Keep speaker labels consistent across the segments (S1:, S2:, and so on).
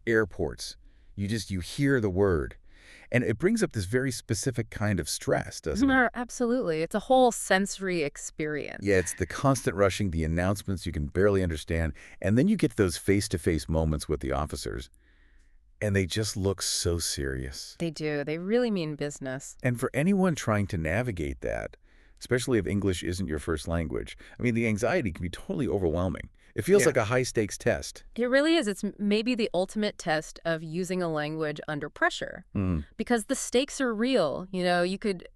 S1: airports. You hear the word. And it brings up this very specific kind of stress, doesn't it?
S2: Absolutely. It's a whole sensory experience.
S1: Yeah, it's the constant rushing, the announcements you can barely understand, and then you get those face-to-face moments with the officers, and they just look so serious.
S2: They do. They really mean business.
S1: And for anyone trying to navigate that, especially if English isn't your first language, I mean, the anxiety can be totally overwhelming. It feels like a high-stakes test.
S2: It really is. It's maybe the ultimate test of using a language under pressure because the stakes are real. You could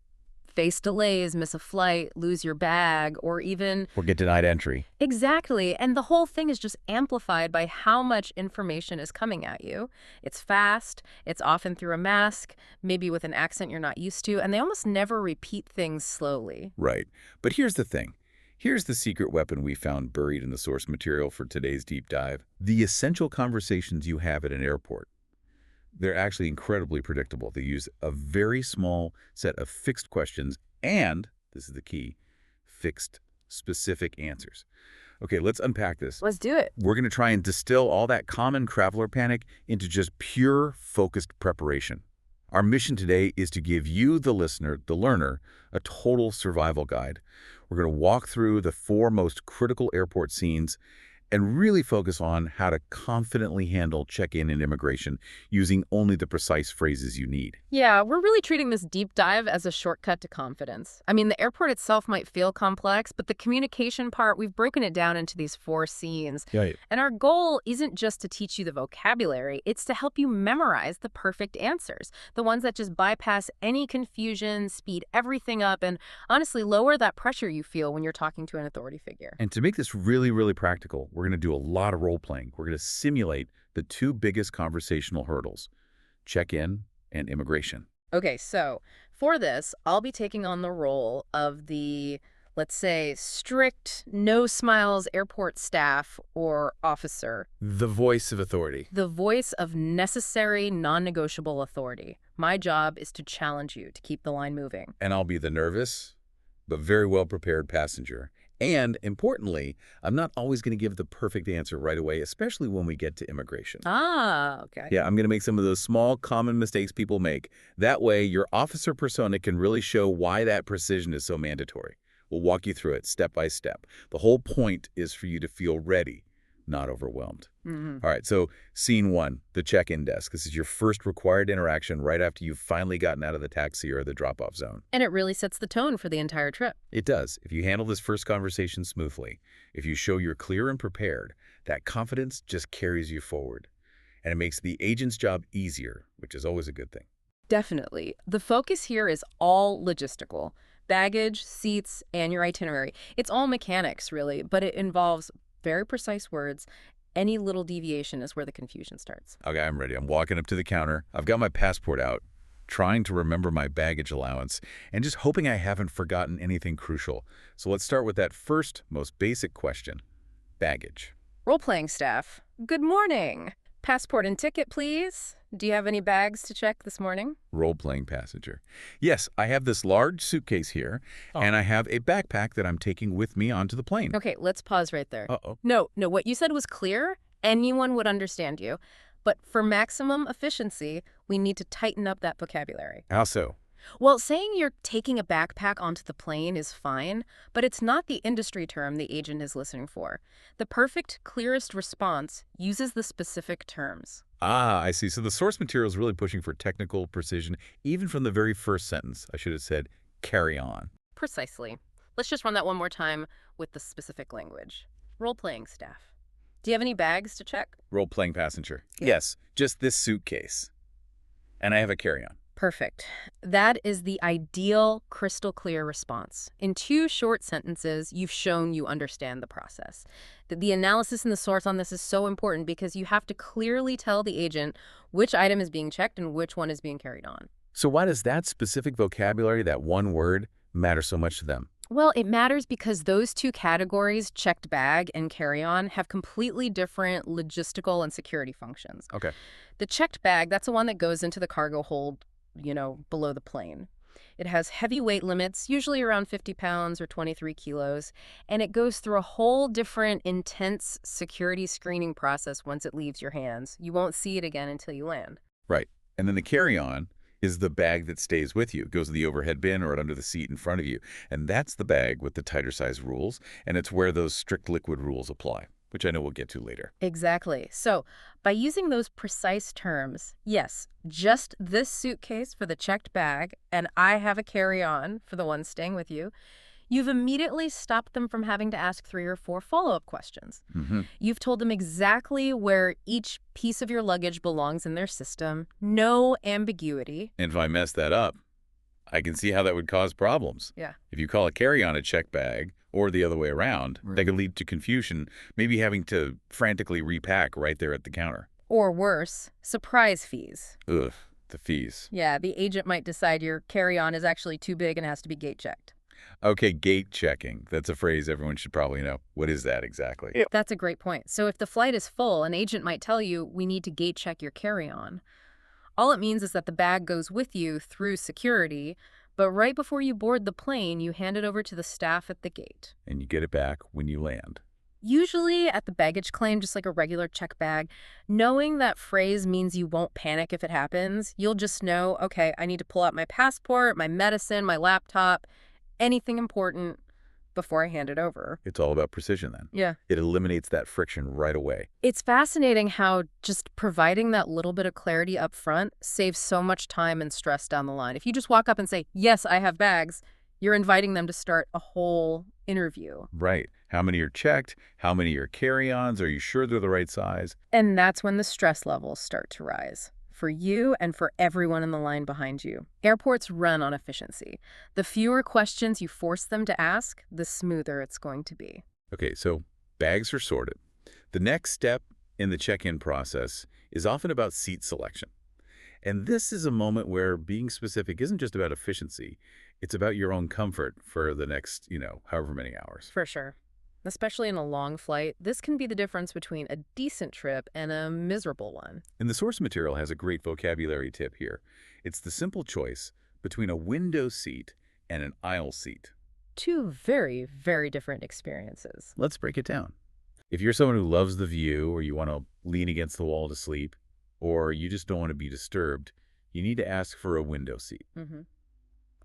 S2: face delays, miss a flight, lose your bag, or even...
S1: Or get denied entry.
S2: Exactly. And the whole thing is just amplified by how much information is coming at you. It's fast. It's often through a mask, maybe with an accent you're not used to, and they almost never repeat things slowly.
S1: Right. But here's the thing. Here's the secret weapon we found buried in the source material for today's deep dive. The essential conversations you have at an airport. They're actually incredibly predictable. They use a very small set of fixed questions and, this is the key, fixed specific answers. Okay, let's unpack this.
S2: Let's do it.
S1: We're going to try and distill all that common traveler panic into just pure, focused preparation. Our mission today is to give you, the listener, the learner, a total survival guide. We're going to walk through the 4 most critical airport scenes and really focus on how to confidently handle check-in and immigration using only the precise phrases you need.
S2: Yeah, we're really treating this deep dive as a shortcut to confidence. I mean, the airport itself might feel complex, but the communication part, we've broken it down into these 4 scenes.
S1: Right.
S2: And our goal isn't just to teach you the vocabulary, it's to help you memorize the perfect answers, the ones that just bypass any confusion, speed everything up, and honestly lower that pressure you feel when you're talking to an authority figure.
S1: And to make this really, really practical, we're going to do a lot of role-playing. We're going to simulate the 2 biggest conversational hurdles, check-in and immigration.
S2: Okay, so for this, I'll be taking on the role of the, let's say, strict, no-smiles airport staff or officer.
S1: The voice of authority.
S2: The voice of necessary, non-negotiable authority. My job is to challenge you to keep the line moving.
S1: And I'll be the nervous, but very well-prepared passenger. And, importantly, I'm not always going to give the perfect answer right away, especially when we get to immigration.
S2: Ah, okay.
S1: Yeah, I'm going to make some of those small, common mistakes people make. That way, your officer persona can really show why that precision is so mandatory. We'll walk you through it step by step. The whole point is for you to feel ready, not overwhelmed. All right, so scene 1, the check-in desk. This is your first required interaction right after you've finally gotten out of the taxi or the drop-off zone.
S2: And it really sets the tone for the entire trip.
S1: It does. If you handle this first conversation smoothly, if you show you're clear and prepared, that confidence just carries you forward. And it makes the agent's job easier, which is always a good thing.
S2: Definitely. The focus here is all logistical. Baggage, seats, and your itinerary. It's all mechanics, really, but it involves very precise words. Any little deviation is where the confusion starts.
S1: Okay, I'm ready. I'm walking up to the counter. I've got my passport out, trying to remember my baggage allowance, and just hoping I haven't forgotten anything crucial. So let's start with that first, most basic question. Baggage.
S2: Role-playing staff. Good morning. Passport and ticket, please. Do you have any bags to check this morning?
S1: Role-playing passenger. Yes, I have this large suitcase here, and I have a backpack that I'm taking with me onto the plane.
S2: Okay, let's pause right there.
S1: Uh-oh.
S2: No, what you said was clear. Anyone would understand you. But for maximum efficiency, we need to tighten up that vocabulary.
S1: How so?
S2: Well, saying you're taking a backpack onto the plane is fine, but it's not the industry term the agent is listening for. The perfect, clearest response uses the specific terms.
S1: Ah, I see. So the source material is really pushing for technical precision, even from the very first sentence. I should have said, carry on.
S2: Precisely. Let's just run that one more time with the specific language. Role-playing staff. Do you have any bags to check?
S1: Role-playing passenger. Yes, just this suitcase. And I have a carry-on.
S2: Perfect. That is the ideal, crystal clear response. In 2 short sentences, you've shown you understand the process. The analysis and the source on this is so important because you have to clearly tell the agent which item is being checked and which one is being carried on.
S1: So why does that specific vocabulary, that one word, matter so much to them?
S2: Well, it matters because those 2 categories, checked bag and carry-on, have completely different logistical and security functions.
S1: Okay.
S2: The checked bag, that's the one that goes into the cargo hold, below the plane. It has heavy weight limits, usually around 50 pounds or 23 kilos, and it goes through a whole different intense security screening process once it leaves your hands. You won't see it again until you land.
S1: Right. And then the carry-on is the bag that stays with you. It goes in the overhead bin or under the seat in front of you. And that's the bag with the tighter size rules, and it's where those strict liquid rules apply, which I know we'll get to later.
S2: Exactly. So, by using those precise terms, yes, just this suitcase for the checked bag, and I have a carry-on for the one staying with you, you've immediately stopped them from having to ask 3 or 4 follow-up questions.
S1: Mm-hmm.
S2: You've told them exactly where each piece of your luggage belongs in their system. No ambiguity.
S1: And if I mess that up, I can see how that would cause problems.
S2: Yeah.
S1: If you call a carry-on a check bag, or the other way around, that could lead to confusion, maybe having to frantically repack right there at the counter.
S2: Or worse, surprise fees.
S1: Ugh, the fees.
S2: Yeah, the agent might decide your carry-on is actually too big and has to be gate checked.
S1: Okay, gate checking. That's a phrase everyone should probably know. What is that exactly?
S2: That's a great point. So if the flight is full, an agent might tell you, we need to gate check your carry-on. All it means is that the bag goes with you through security, but right before you board the plane, you hand it over to the staff at the gate.
S1: And you get it back when you land.
S2: Usually at the baggage claim, just like a regular check bag, knowing that phrase means you won't panic if it happens. You'll just know, okay, I need to pull out my passport, my medicine, my laptop, anything important before I hand it over.
S1: It's all about precision then.
S2: Yeah.
S1: It eliminates that friction right away.
S2: It's fascinating how just providing that little bit of clarity up front saves so much time and stress down the line. If you just walk up and say, yes, I have bags, you're inviting them to start a whole interview.
S1: Right. How many are checked? How many are carry-ons? Are you sure they're the right size?
S2: And that's when the stress levels start to rise. For you and for everyone in the line behind you. Airports run on efficiency. The fewer questions you force them to ask, the smoother it's going to be.
S1: Okay, so bags are sorted. The next step in the check-in process is often about seat selection. And this is a moment where being specific isn't just about efficiency. It's about your own comfort for the next, however many hours.
S2: For sure. Especially in a long flight, this can be the difference between a decent trip and a miserable one.
S1: And the source material has a great vocabulary tip here. It's the simple choice between a window seat and an aisle seat.
S2: 2 very, very different experiences.
S1: Let's break it down. If you're someone who loves the view, or you want to lean against the wall to sleep, or you just don't want to be disturbed, you need to ask for a window seat.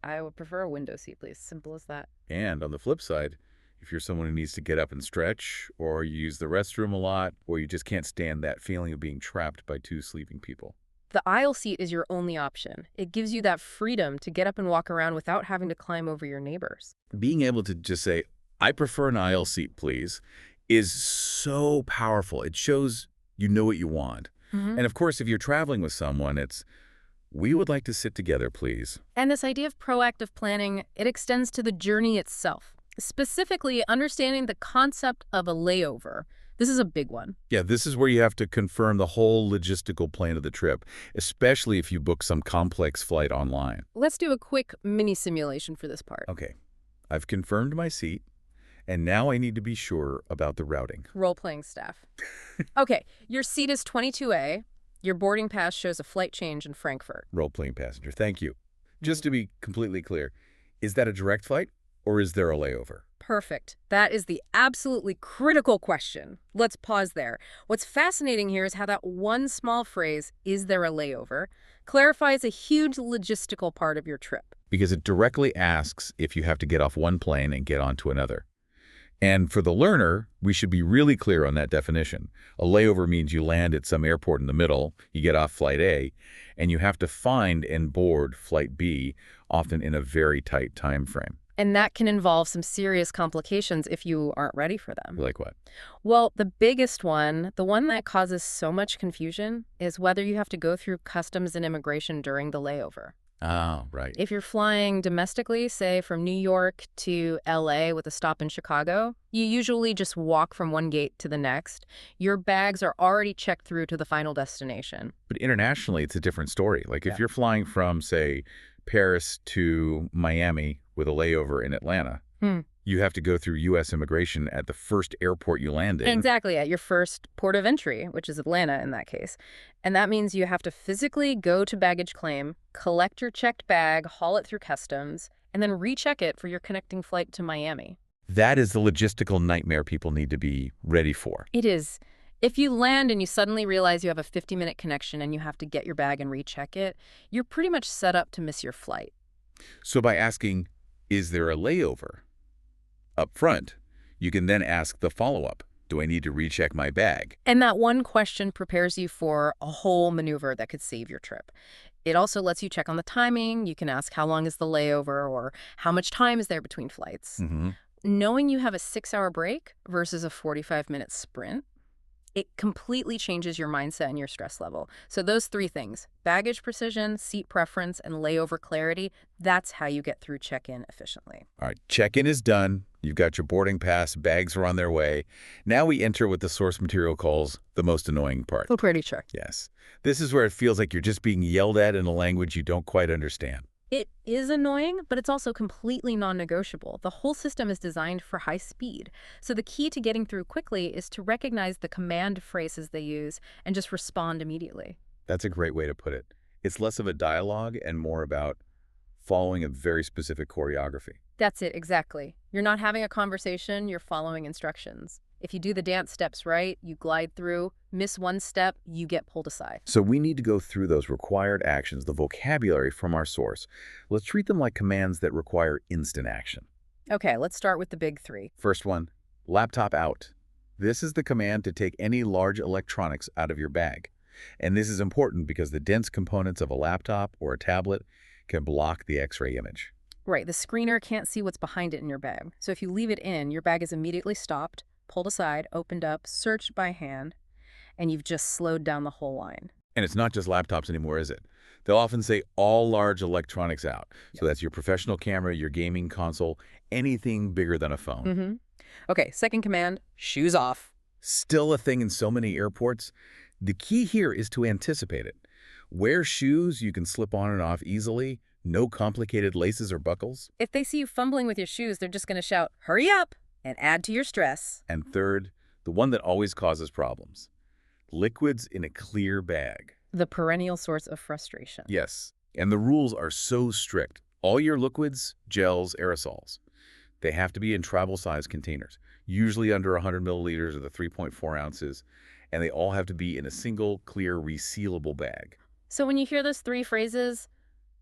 S2: I would prefer a window seat, please. Simple as that.
S1: And on the flip side, if you're someone who needs to get up and stretch, or you use the restroom a lot, or you just can't stand that feeling of being trapped by 2 sleeping people.
S2: The aisle seat is your only option. It gives you that freedom to get up and walk around without having to climb over your neighbors.
S1: Being able to just say, I prefer an aisle seat, please, is so powerful. It shows you know what you want. And of course, if you're traveling with someone, it's, we would like to sit together, please.
S2: And this idea of proactive planning, it extends to the journey itself. Specifically, understanding the concept of a layover. This is a big one.
S1: Yeah, this is where you have to confirm the whole logistical plan of the trip, especially if you book some complex flight online.
S2: Let's do a quick mini simulation for this part.
S1: Okay, I've confirmed my seat, and now I need to be sure about the routing.
S2: Role-playing staff. Okay, your seat is 22A. Your boarding pass shows a flight change in Frankfurt.
S1: Role-playing passenger, thank you. Just to be completely clear, is that a direct flight, or is there a layover?
S2: Perfect. That is the absolutely critical question. Let's pause there. What's fascinating here is how that one small phrase, is there a layover, clarifies a huge logistical part of your trip.
S1: Because it directly asks if you have to get off one plane and get onto another. And for the learner, we should be really clear on that definition. A layover means you land at some airport in the middle, you get off flight A, and you have to find and board flight B, often in a very tight time frame.
S2: And that can involve some serious complications if you aren't ready for them.
S1: Like what?
S2: Well, the biggest one, the one that causes so much confusion, is whether you have to go through customs and immigration during the layover.
S1: Oh, right.
S2: If you're flying domestically, say from New York to LA with a stop in Chicago, you usually just walk from one gate to the next. Your bags are already checked through to the final destination.
S1: But internationally, it's a different story. Like if you're flying from, say, Paris to Miami with a layover in Atlanta, You have to go through U.S. immigration at the first airport you land in.
S2: Exactly, at your first port of entry, which is Atlanta in that case. And that means you have to physically go to baggage claim, collect your checked bag, haul it through customs, and then recheck it for your connecting flight to Miami.
S1: That is the logistical nightmare people need to be ready for.
S2: It is. If you land and you suddenly realize you have a 50-minute connection and you have to get your bag and recheck it, you're pretty much set up to miss your flight.
S1: So by asking, is there a layover? Up front, you can then ask the follow-up. Do I need to recheck my bag?
S2: And that one question prepares you for a whole maneuver that could save your trip. It also lets you check on the timing. You can ask how long is the layover or how much time is there between flights. Knowing you have a 6-hour break versus a 45-minute sprint, it completely changes your mindset and your stress level. So those three things, baggage precision, seat preference, and layover clarity, that's how you get through check-in efficiently.
S1: All right, check-in is done. You've got your boarding pass. Bags are on their way. Now we enter what the source material calls the most annoying part.
S2: Oh, pretty sure.
S1: Yes. This is where it feels like you're just being yelled at in a language you don't quite understand.
S2: It is annoying, but it's also completely non-negotiable. The whole system is designed for high speed. So the key to getting through quickly is to recognize the command phrases they use and just respond immediately.
S1: That's a great way to put it. It's less of a dialogue and more about following a very specific choreography.
S2: That's it, exactly. You're not having a conversation, you're following instructions. If you do the dance steps right, you glide through. Miss one step, you get pulled aside.
S1: So we need to go through those required actions, the vocabulary from our source. Let's treat them like commands that require instant action.
S2: Okay, let's start with the big three.
S1: First one, laptop out. This is the command to take any large electronics out of your bag. And this is important because the dense components of a laptop or a tablet can block the X-ray image.
S2: Right, the screener can't see what's behind it in your bag. So if you leave it in, your bag is immediately stopped, pulled aside, opened up, searched by hand, and you've just slowed down the whole line.
S1: And it's not just laptops anymore, is it? They'll often say all large electronics out.
S2: Yep.
S1: So that's your professional camera, your gaming console, anything bigger than a phone.
S2: Okay, second command, shoes off.
S1: Still a thing in so many airports. The key here is to anticipate it. Wear shoes you can slip on and off easily, no complicated laces or buckles.
S2: If they see you fumbling with your shoes, they're just going to shout, hurry up, and add to your stress.
S1: And third, the one that always causes problems. Liquids in a clear bag.
S2: The perennial source of frustration.
S1: Yes, and the rules are so strict. All your liquids, gels, aerosols, they have to be in travel-sized containers, usually under 100 milliliters or the 3.4 ounces, and they all have to be in a single, clear, resealable bag.
S2: So when you hear those three phrases,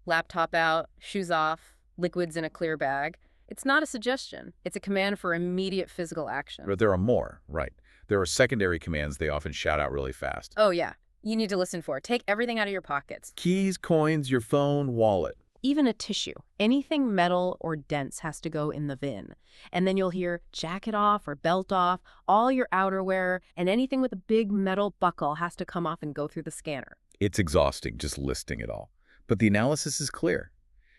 S2: laptop out, shoes off, liquids in a clear bag, it's not a suggestion. It's a command for immediate physical action.
S1: But there are more, right? There are secondary commands they often shout out really fast.
S2: Oh, yeah. You need to listen for. Take everything out of your pockets.
S1: Keys, coins, your phone, wallet.
S2: Even a tissue. Anything metal or dense has to go in the bin. And then you'll hear jacket off or belt off, all your outerwear, and anything with a big metal buckle has to come off and go through the scanner.
S1: It's exhausting just listing it all. But the analysis is clear.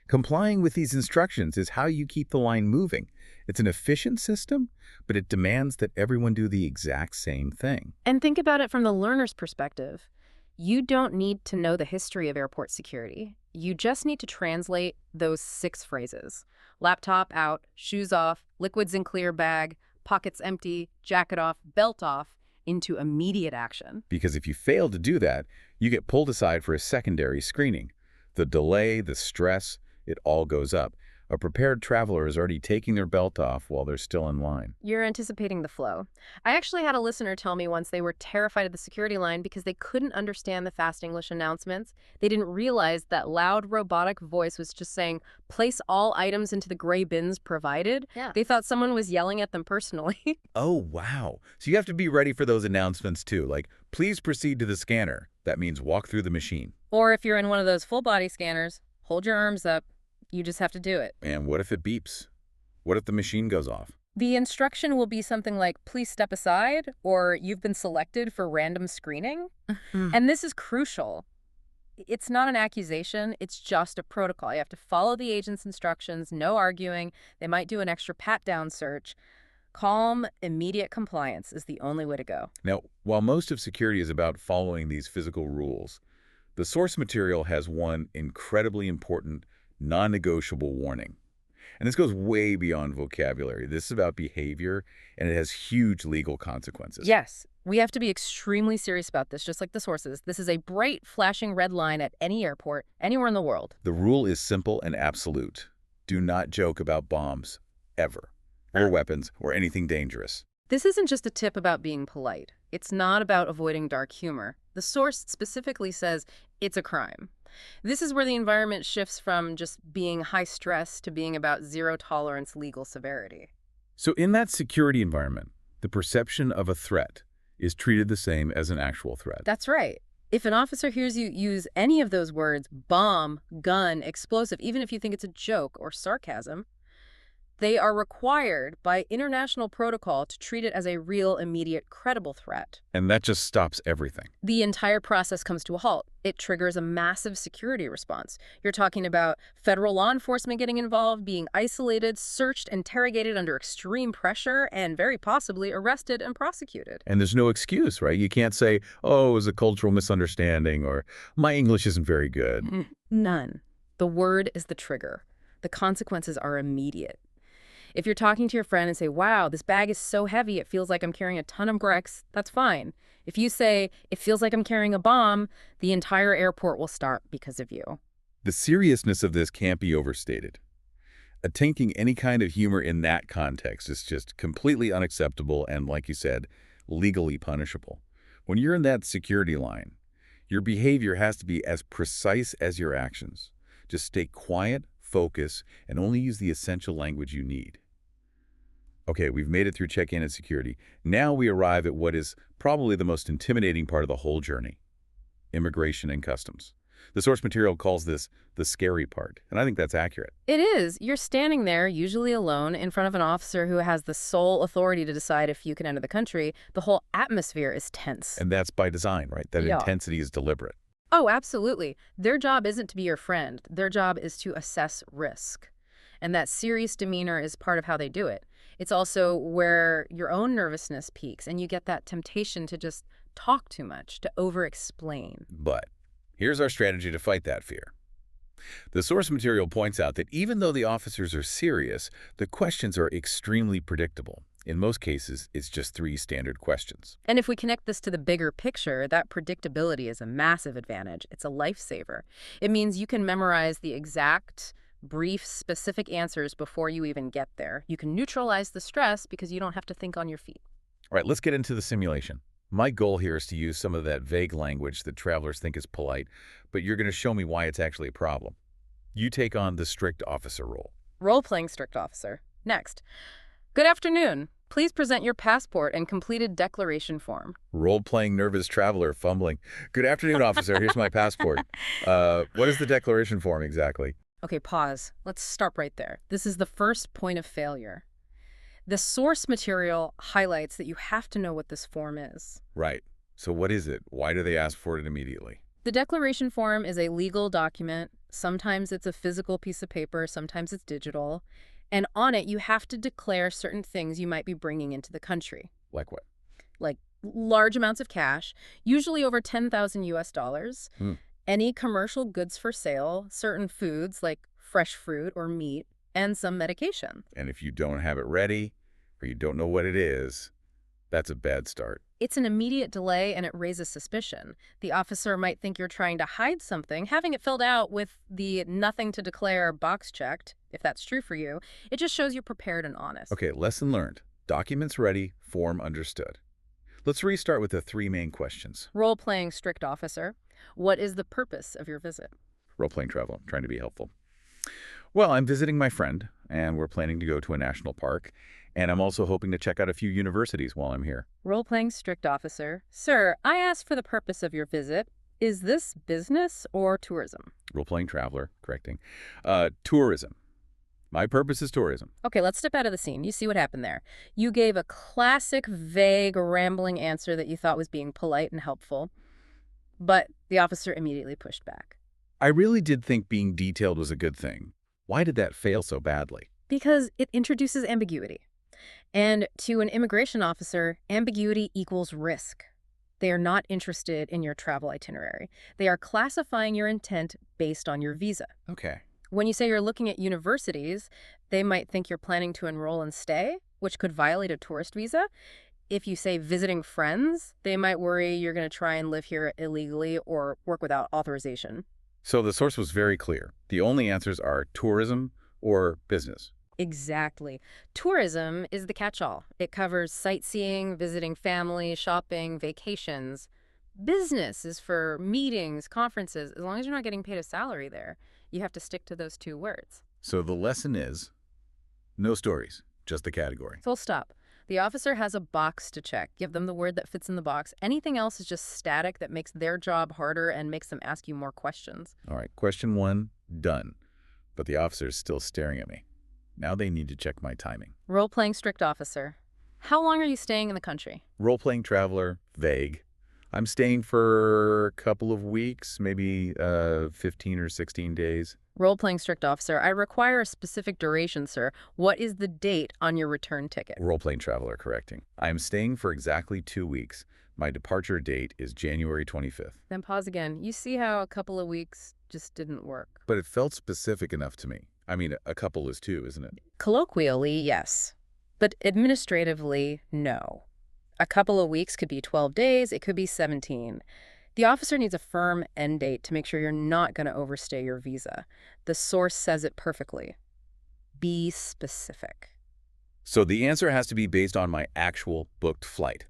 S1: Complying with these instructions is how you keep the line moving. It's an efficient system, but it demands that everyone do the exact same thing.
S2: And think about it from the learner's perspective. You don't need to know the history of airport security. You just need to translate those 6 phrases. Laptop out, shoes off, liquids in clear bag, pockets empty, jacket off, belt off, into immediate action.
S1: Because if you fail to do that, you get pulled aside for a secondary screening. The delay, the stress, it all goes up. A prepared traveler is already taking their belt off while they're still in line.
S2: You're anticipating the flow. I actually had a listener tell me once they were terrified of the security line because they couldn't understand the fast English announcements. They didn't realize that loud robotic voice was just saying, place all items into the gray bins provided.
S3: Yeah.
S2: They thought someone was yelling at them personally.
S1: Oh, wow. So you have to be ready for those announcements too, like, please proceed to the scanner. That means walk through the machine.
S2: Or if you're in one of those full-body scanners, hold your arms up. You just have to do it.
S1: And what if it beeps? What if the machine goes off?
S2: The instruction will be something like, please step aside, or you've been selected for random screening. And this is crucial. It's not an accusation. It's just a protocol. You have to follow the agent's instructions, no arguing. They might do an extra pat-down search. Calm, immediate compliance is the only way to go.
S1: Now, while most of security is about following these physical rules, the source material has one incredibly important, non-negotiable warning. And this goes way beyond vocabulary. This is about behavior, and it has huge legal consequences.
S2: Yes, we have to be extremely serious about this, just like the sources. This is a bright, flashing red line at any airport, anywhere in the world.
S1: The rule is simple and absolute. Do not joke about bombs, ever, or weapons, or anything dangerous.
S2: This isn't just a tip about being polite. It's not about avoiding dark humor. The source specifically says it's a crime. This is where the environment shifts from just being high stress to being about zero tolerance legal severity.
S1: So in that security environment, the perception of a threat is treated the same as an actual threat.
S2: That's right. If an officer hears you use any of those words, bomb, gun, explosive, even if you think it's a joke or sarcasm, they are required by international protocol to treat it as a real, immediate, credible threat.
S1: And that just stops everything.
S2: The entire process comes to a halt. It triggers a massive security response. You're talking about federal law enforcement getting involved, being isolated, searched, interrogated under extreme pressure, and very possibly arrested and prosecuted.
S1: And there's no excuse, right? You can't say, oh, it was a cultural misunderstanding, or my English isn't very good.
S2: None. The word is the trigger. The consequences are immediate. If you're talking to your friend and say, wow, this bag is so heavy, it feels like I'm carrying a ton of bricks, that's fine. If you say, it feels like I'm carrying a bomb, the entire airport will start because of you.
S1: The seriousness of this can't be overstated. Attempting any kind of humor in that context is just completely unacceptable and, like you said, legally punishable. When you're in that security line, your behavior has to be as precise as your actions. Just stay quiet, focus, and only use the essential language you need. Okay, we've made it through check-in and security. Now we arrive at what is probably the most intimidating part of the whole journey: immigration and customs. The source material calls this the scary part, and I think that's accurate.
S2: It is. You're standing there, usually alone, in front of an officer who has the sole authority to decide if you can enter the country. The whole atmosphere is tense.
S1: And that's by design, right? That
S2: Yeah.
S1: intensity is deliberate.
S2: Oh, absolutely. Their job isn't to be your friend. Their job is to assess risk. And that serious demeanor is part of how they do it. It's also where your own nervousness peaks, and you get that temptation to just talk too much, to over-explain.
S1: But here's our strategy to fight that fear. The source material points out that even though the officers are serious, the questions are extremely predictable. In most cases, it's just 3 standard questions.
S2: And if we connect this to the bigger picture, that predictability is a massive advantage. It's a lifesaver. It means you can memorize the exact, brief, specific answers before you even get there. You can neutralize the stress because you don't have to think on your feet.
S1: All right, let's get into the simulation. My goal here is to use some of that vague language that travelers think is polite, but you're going to show me why it's actually a problem. You take on the strict officer role.
S2: Role-playing strict officer. Next. Good afternoon. Please present your passport and completed declaration form.
S1: Role-playing nervous traveler fumbling. Good afternoon, officer. Here's my passport. What is the declaration form exactly?
S2: Okay, pause. Let's stop right there. This is the first point of failure. The source material highlights that you have to know what this form is.
S1: Right. So what is it? Why do they ask for it immediately?
S2: The declaration form is a legal document. Sometimes it's a physical piece of paper, sometimes it's digital. And on it, you have to declare certain things you might be bringing into the country.
S1: Like what?
S2: Like large amounts of cash, usually over 10,000 US dollars, any commercial goods for sale, certain foods like fresh fruit or meat, and some medication.
S1: And if you don't have it ready, or you don't know what it is, that's a bad start.
S2: It's an immediate delay and it raises suspicion. The officer might think you're trying to hide something. Having it filled out with the nothing to declare box checked, if that's true for you, it just shows you're prepared and honest.
S1: Okay, lesson learned. Documents ready, form understood. Let's restart with the 3 main questions.
S2: Role-playing strict officer. What is the purpose of your visit?
S1: Role-playing travel, trying to be helpful. Well, I'm visiting my friend, and we're planning to go to a national park, and I'm also hoping to check out a few universities while I'm here.
S2: Role-playing strict officer. Sir, I asked for the purpose of your visit. Is this business or tourism?
S1: Role-playing traveler, correcting. Tourism. My purpose is tourism.
S2: Okay, let's step out of the scene. You see what happened there. You gave a classic, vague, rambling answer that you thought was being polite and helpful, but the officer immediately pushed back.
S1: I really did think being detailed was a good thing. Why did that fail so badly?
S2: Because it introduces ambiguity. And to an immigration officer, ambiguity equals risk. They are not interested in your travel itinerary. They are classifying your intent based on your visa.
S1: Okay.
S2: When you say you're looking at universities, they might think you're planning to enroll and stay, which could violate a tourist visa. If you say visiting friends, they might worry you're going to try and live here illegally or work without authorization.
S1: So the source was very clear. The only answers are tourism or business.
S2: Exactly. Tourism is the catch-all. It covers sightseeing, visiting family, shopping, vacations. Business is for meetings, conferences. As long as you're not getting paid a salary there, you have to stick to those two words.
S1: So the lesson is no stories, just the category.
S2: Full stop. The officer has a box to check. Give them the word that fits in the box. Anything else is just static that makes their job harder and makes them ask you more questions.
S1: All right, question 1, done. But the officer's still staring at me. Now they need to check my timing.
S2: Role-playing strict officer. How long are you staying in the country?
S1: Role-playing traveler, vague. I'm staying for a couple of weeks, maybe 15 or 16 days.
S2: Role-playing strict officer. I require a specific duration, sir. What is the date on your return ticket?
S1: Role-playing traveler correcting. I am staying for exactly 2 weeks. My departure date is January 25th.
S2: Then pause again. You see how a couple of weeks just didn't work?
S1: But it felt specific enough to me. I mean, a couple is 2, isn't it?
S2: Colloquially, yes. But administratively, no. A couple of weeks could be 12 days. It could be 17. The officer needs a firm end date to make sure you're not going to overstay your visa. The source says it perfectly. Be specific.
S1: So the answer has to be based on my actual booked flight.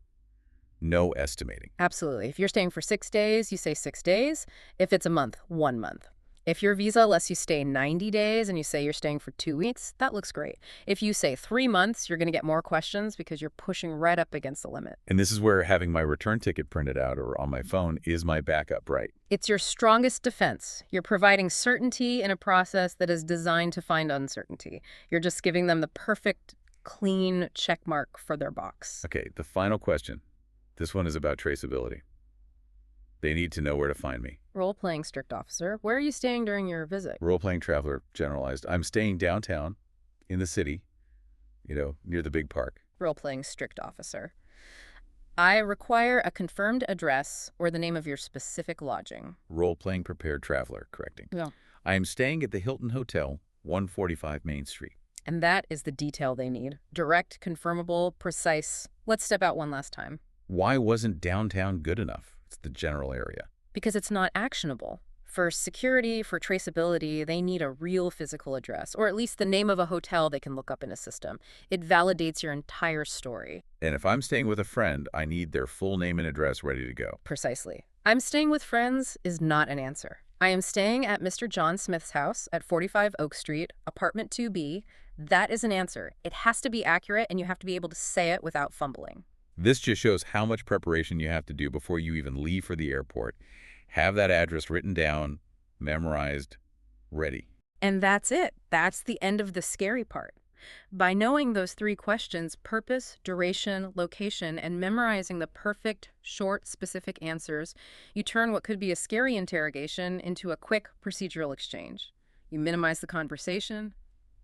S1: No estimating.
S2: Absolutely. If you're staying for 6 days, you say 6 days. If it's a month, 1 month. If your visa lets you stay 90 days and you say you're staying for 2 weeks, that looks great. If you say 3 months, you're going to get more questions because you're pushing right up against the limit.
S1: And this is where having my return ticket printed out or on my phone is my backup, right?
S2: It's your strongest defense. You're providing certainty in a process that is designed to find uncertainty. You're just giving them the perfect, clean check mark for their box.
S1: Okay, the final question. This one is about traceability. They need to know where to find me.
S2: Role-playing strict officer. Where are you staying during your visit?
S1: Role-playing traveler generalized. I'm staying downtown in the city, near the big park.
S2: Role-playing strict officer. I require a confirmed address or the name of your specific lodging.
S1: Role-playing prepared traveler correcting.
S2: Yeah.
S1: I am staying at the Hilton Hotel, 145 Main Street.
S2: And that is the detail they need. Direct, confirmable, precise. Let's step out one last time.
S1: Why wasn't downtown good enough? It's the general area.
S2: Because it's not actionable. For security, for traceability, they need a real physical address, or at least the name of a hotel they can look up in a system. It validates your entire story.
S1: And if I'm staying with a friend, I need their full name and address ready to go.
S2: Precisely. I'm staying with friends is not an answer. I am staying at Mr. John Smith's house at 45 Oak Street, apartment 2B. That is an answer. It has to be accurate, and you have to be able to say it without fumbling.
S1: This just shows how much preparation you have to do before you even leave for the airport. Have that address written down, memorized, ready.
S2: And that's it. That's the end of the scary part. By knowing those 3 questions, purpose, duration, location, and memorizing the perfect, short, specific answers, you turn what could be a scary interrogation into a quick procedural exchange. You minimize the conversation,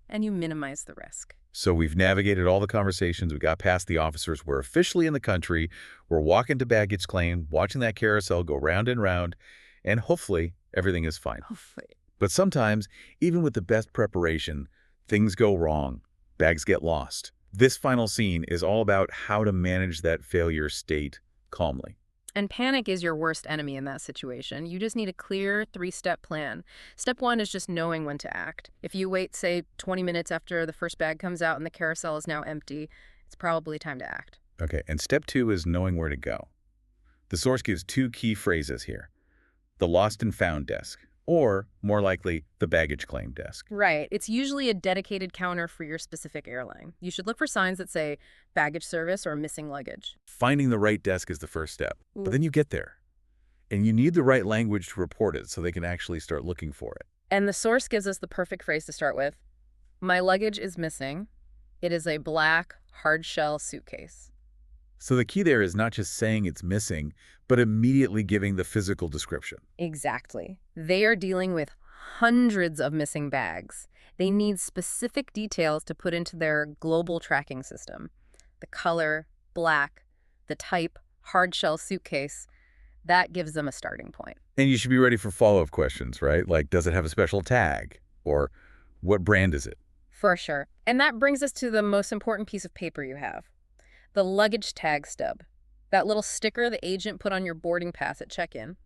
S2: and you minimize the risk.
S1: So we've navigated all the conversations. We got past the officers. We're officially in the country. We're walking to baggage claim, watching that carousel go round and round, and hopefully everything is fine.
S2: Hopefully.
S1: But sometimes, even with the best preparation, things go wrong. Bags get lost. This final scene is all about how to manage that failure state calmly.
S2: And panic is your worst enemy in that situation. You just need a clear 3-step plan. Step 1 is just knowing when to act. If you wait, say, 20 minutes after the first bag comes out and the carousel is now empty, it's probably time to act.
S1: Okay, and step 2 is knowing where to go. The source gives 2 key phrases here. The lost and found desk, or, more likely, the baggage claim desk.
S2: Right. It's usually a dedicated counter for your specific airline. You should look for signs that say baggage service or missing luggage.
S1: Finding the right desk is the first step. But then you get there, and you need the right language to report it so they can actually start looking for it.
S2: And the source gives us the perfect phrase to start with. My luggage is missing. It is a black, hard-shell suitcase.
S1: So the key there is not just saying it's missing, but immediately giving the physical description.
S2: Exactly. They are dealing with hundreds of missing bags. They need specific details to put into their global tracking system. The color, black, the type, hard-shell suitcase. That gives them a starting point.
S1: And you should be ready for follow-up questions, right? Like, does it have a special tag? Or what brand is it?
S2: For sure. And that brings us to the most important piece of paper you have, the luggage tag stub. That little sticker the agent put on your boarding pass at check-in.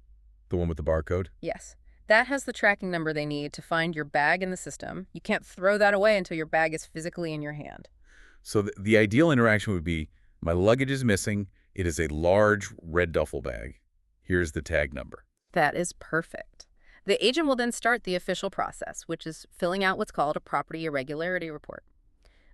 S1: The one with the barcode?
S2: Yes. That has the tracking number they need to find your bag in the system. You can't throw that away until your bag is physically in your hand.
S1: So the ideal interaction would be, my luggage is missing. It is a large red duffel bag. Here's the tag number.
S2: That is perfect. The agent will then start the official process, which is filling out what's called a property irregularity report.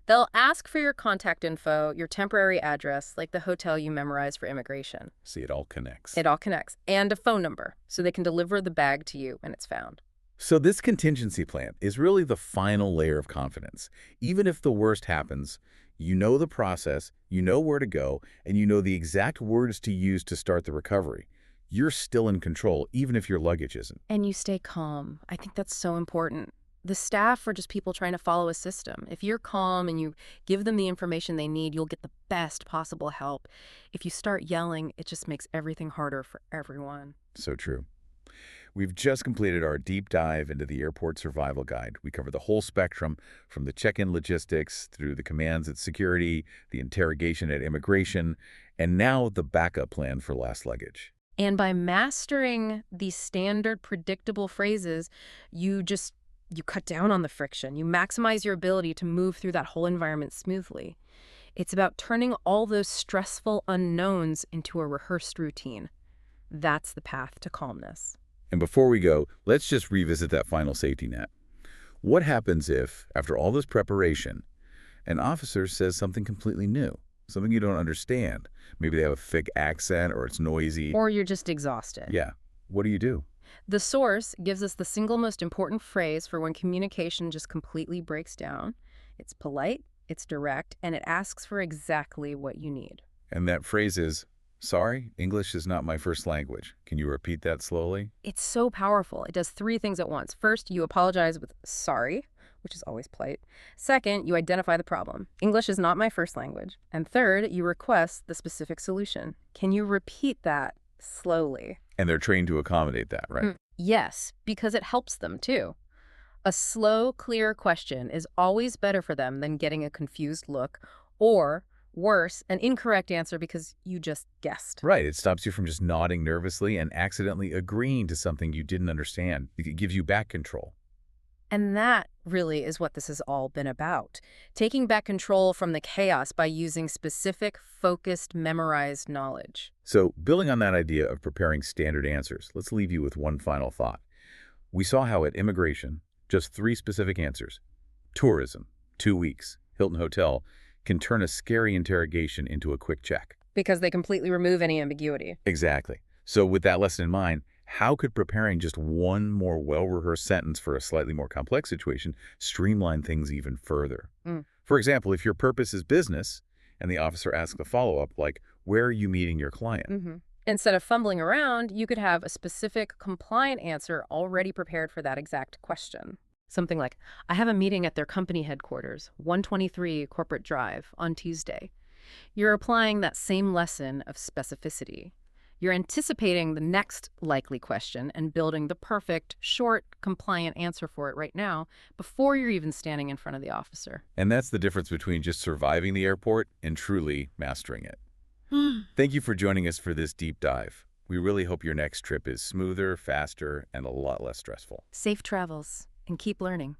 S2: They'll ask for your contact info, your temporary address, like the hotel you memorized for immigration.
S1: See, it all connects.
S2: It all connects. And a phone number, so they can deliver the bag to you when it's found.
S1: So this contingency plan is really the final layer of confidence. Even if the worst happens, you know the process, you know where to go, and you know the exact words to use to start the recovery. You're still in control, even if your luggage isn't.
S2: And you stay calm. I think that's so important. The staff are just people trying to follow a system. If you're calm and you give them the information they need, you'll get the best possible help. If you start yelling, it just makes everything harder for everyone.
S1: So true. We've just completed our deep dive into the airport survival guide. We covered the whole spectrum, from the check-in logistics through the commands at security, the interrogation at immigration, and now the backup plan for last luggage.
S2: And by mastering these standard, predictable phrases, you cut down on the friction. You maximize your ability to move through that whole environment smoothly. It's about turning all those stressful unknowns into a rehearsed routine. That's the path to calmness.
S1: And before we go, let's just revisit that final safety net. What happens if, after all this preparation, an officer says something completely new, something you don't understand? Maybe they have a thick accent or it's noisy.
S2: Or you're just exhausted.
S1: Yeah. What do you do?
S2: The source gives us the single most important phrase for when communication just completely breaks down. It's polite, it's direct, and it asks for exactly what you need.
S1: And that phrase is, sorry, English is not my first language. Can you repeat that slowly?
S2: It's so powerful. It does three things at once. First, you apologize with sorry, which is always polite. Second, you identify the problem. English is not my first language. And third, you request the specific solution. Can you repeat that slowly?
S1: And they're trained to accommodate that, right?
S2: Yes, because it helps them too. A slow, clear question is always better for them than getting a confused look or, worse, an incorrect answer because you just guessed.
S1: Right. It stops you from just nodding nervously and accidentally agreeing to something you didn't understand. It gives you back control.
S2: And that really is what this has all been about. Taking back control from the chaos by using specific, focused, memorized knowledge.
S1: So, building on that idea of preparing standard answers, let's leave you with one final thought. We saw how at immigration, just 3 specific answers, tourism, 2 weeks, Hilton Hotel, can turn a scary interrogation into a quick check.
S2: Because they completely remove any ambiguity.
S1: Exactly. So with that lesson in mind, how could preparing just one more well-rehearsed sentence for a slightly more complex situation streamline things even further? For example, if your purpose is business and the officer asks a follow-up like, where are you meeting your client?
S2: Instead of fumbling around, you could have a specific, compliant answer already prepared for that exact question. Something like, I have a meeting at their company headquarters, 123 Corporate Drive, on Tuesday. You're applying that same lesson of specificity. You're anticipating the next likely question and building the perfect, short, compliant answer for it right now before you're even standing in front of the officer.
S1: And that's the difference between just surviving the airport and truly mastering it. Thank you for joining us for this deep dive. We really hope your next trip is smoother, faster, and a lot less stressful.
S2: Safe travels, and keep learning.